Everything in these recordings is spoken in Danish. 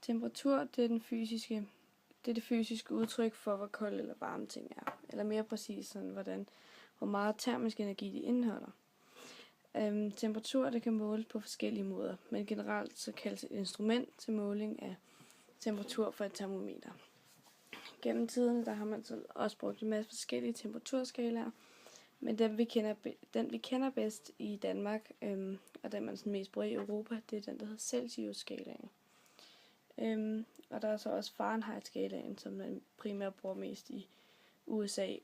Temperatur, det er det fysiske udtryk for, hvor kold eller varme ting er. Eller mere præcis, sådan, hvor meget termisk energi de indeholder. Temperatur, det kan måles på forskellige måder, men generelt så kaldes et instrument til måling af temperatur for et termometer. Gennem tiden, der har man så også brugt en masse forskellige temperaturskalaer, men den vi kender bedst i Danmark, og den man sådan mest bruger i Europa, det er den, der hedder Celsius-skalaen. Og der er så også Fahrenheit-skalaen, som man primært bruger mest i USA,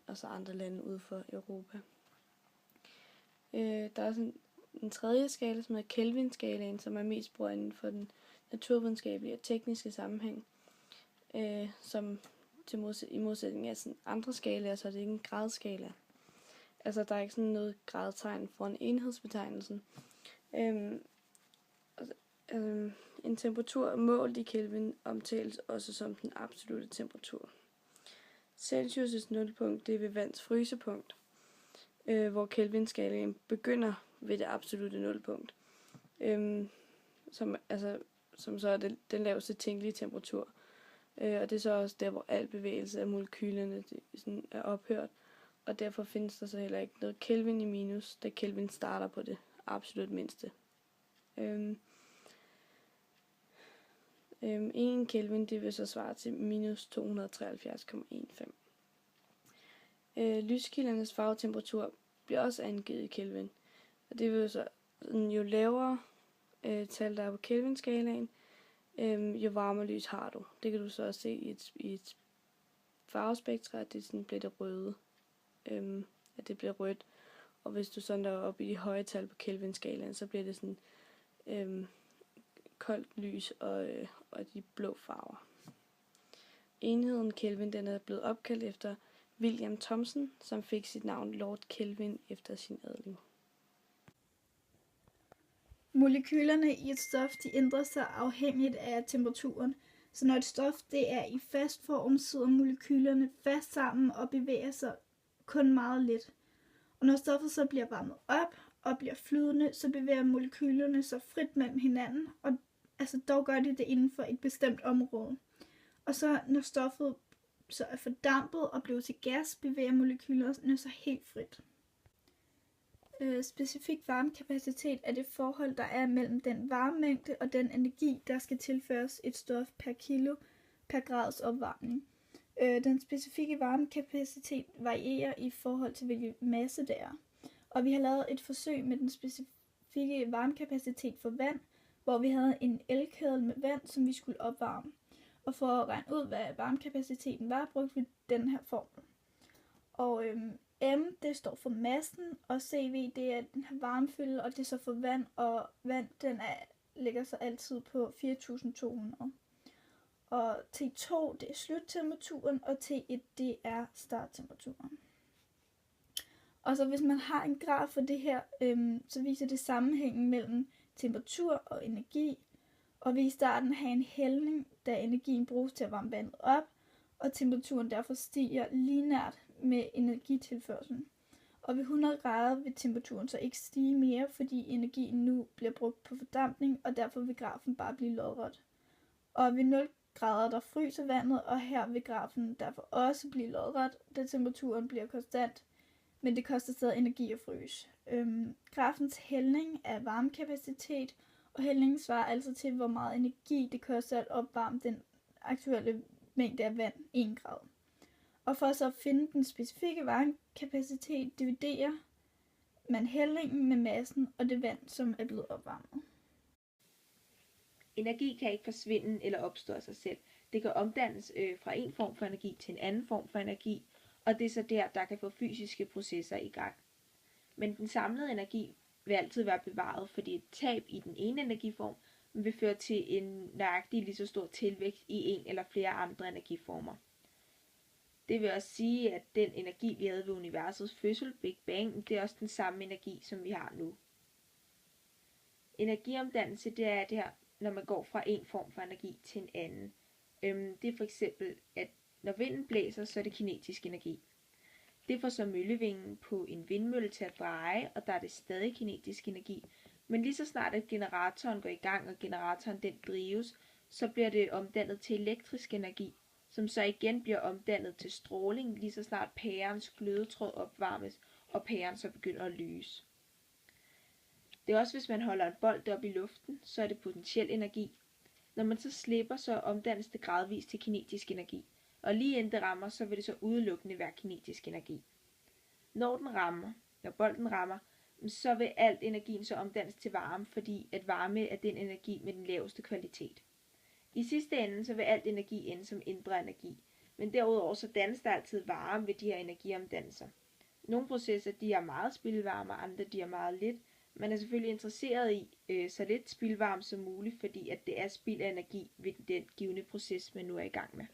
og så andre lande ude for Europa. Der er også en tredje skala, som hedder Kelvin-skalaen, som er mest brugt inden for den naturvidenskabelige og tekniske sammenhæng. Som i modsætning af sådan andre skalaer, så er det ikke en gradskala. Altså, der er ikke sådan noget gradtegn foran enhedsbetegnelsen. En temperatur målt i Kelvin omtales også som den absolute temperatur. Celsius' nulpunkt, det er ved vands frysepunkt, hvor Kelvin-skalaen begynder ved det absolute nulpunkt, som så er den laveste tænkelige temperatur. Og det er så også der, hvor al bevægelse af molekylerne sådan er ophørt, og derfor findes der så heller ikke noget Kelvin i minus, da Kelvin starter på det absolut mindste. 1 Kelvin, det vil så svare til minus 273,15. Lyskildernes farvetemperatur bliver også angivet i Kelvin, og det vil så jo lavere tal der er på Kelvin-skalaen, jo varmere lys har du. Det kan du så også se i et farvespektra, at det sådan bliver det røde. At det bliver rødt. Og hvis du sådan der er oppe i de høje tal på Kelvin-skalaen, så bliver det sådan koldt lys og de blå farver. Enheden Kelvin, den er blevet opkaldt efter William Thomson, som fik sit navn Lord Kelvin efter sin adling. Molekylerne i et stof, de ændrer sig afhængigt af temperaturen. Så når et stof det er i fast form, sidder molekylerne fast sammen og bevæger sig kun meget let. Og når stoffet så bliver varmet op og bliver flydende, så bevæger molekylerne sig frit mellem hinanden, og dog gør de det inden for et bestemt område. Og så når stoffet så er fordampet og bliver til gas, bevæger molekylerne sig helt frit. Specifik varmekapacitet er det forhold, der er mellem den varmemængde og den energi, der skal tilføres et stof per kilo per grads opvarmning. Den specifikke varmekapacitet varierer i forhold til, hvilken masse det er. Og vi har lavet et forsøg med den specifikke varmekapacitet for vand, hvor vi havde en elkedel med vand, som vi skulle opvarme. Og for at regne ud, hvad varmekapaciteten var, brugte vi den her formel. Og M, det står for massen, og CV, det er den her varmefylde, og det er så for vand, og vand, ligger så altid på 4.200. Og T2, det er sluttemperaturen, og T1, det er starttemperaturen. Og så hvis man har en graf for det her, så viser det sammenhængen mellem temperatur og energi, og vil i starten have en hældning, da energien bruges til at varme vandet op, og temperaturen derfor stiger lineært med energitilførselen. Og ved 100 grader vil temperaturen så ikke stige mere, fordi energien nu bliver brugt på fordampning, og derfor vil grafen bare blive lodret. Og ved 0 grader der fryser vandet, og her vil grafen derfor også blive lodret, da temperaturen bliver konstant, men det koster stadig energi at fryse. Grafens hældning er varmekapacitet, og hældningen svarer altså til, hvor meget energi det koster at opvarme den aktuelle mængde af vand 1 grad. Og for så at finde den specifikke varmekapacitet, dividerer man hældningen med massen og det vand, som er blevet opvarmet. Energi kan ikke forsvinde eller opstå af sig selv. Det kan omdannes fra en form for energi til en anden form for energi, og det er så der kan få fysiske processer i gang. Men den samlede energi vil altid være bevaret, fordi et tab i den ene energiform vil føre til en nøjagtig lige så stor tilvækst i en eller flere andre energiformer. Det vil også sige, at den energi, vi havde ved universets fødsel, Big Bang, det er også den samme energi, som vi har nu. Energiomdannelse, det er det her, når man går fra en form for energi til en anden. Det er for eksempel, at når vinden blæser, så er det kinetisk energi. Det får så møllevingen på en vindmølle til at dreje, og der er det stadig kinetisk energi. Men lige så snart at generatoren går i gang, og generatoren den drives, så bliver det omdannet til elektrisk energi, som så igen bliver omdannet til stråling, lige så snart pærens glødetråd opvarmes, og pæren så begynder at lyse. Det er også, hvis man holder en bold op i luften, så er det potentiel energi. Når man så slipper, så omdannes det gradvist til kinetisk energi, og lige inden det rammer, så vil det så udelukkende være kinetisk energi. Når bolden rammer, så vil alt energien så omdannes til varme, fordi at varme er den energi med den laveste kvalitet. I sidste ende, så vil alt energi ende som indre energi, men derudover så dannes der altid varme ved de her energiomdannelser. Nogle processer, de er meget spildvarme, og andre de er meget lidt. Man er selvfølgelig interesseret i så lidt spildvarme som muligt, fordi at det er spild af energi ved den givne proces, man nu er i gang med.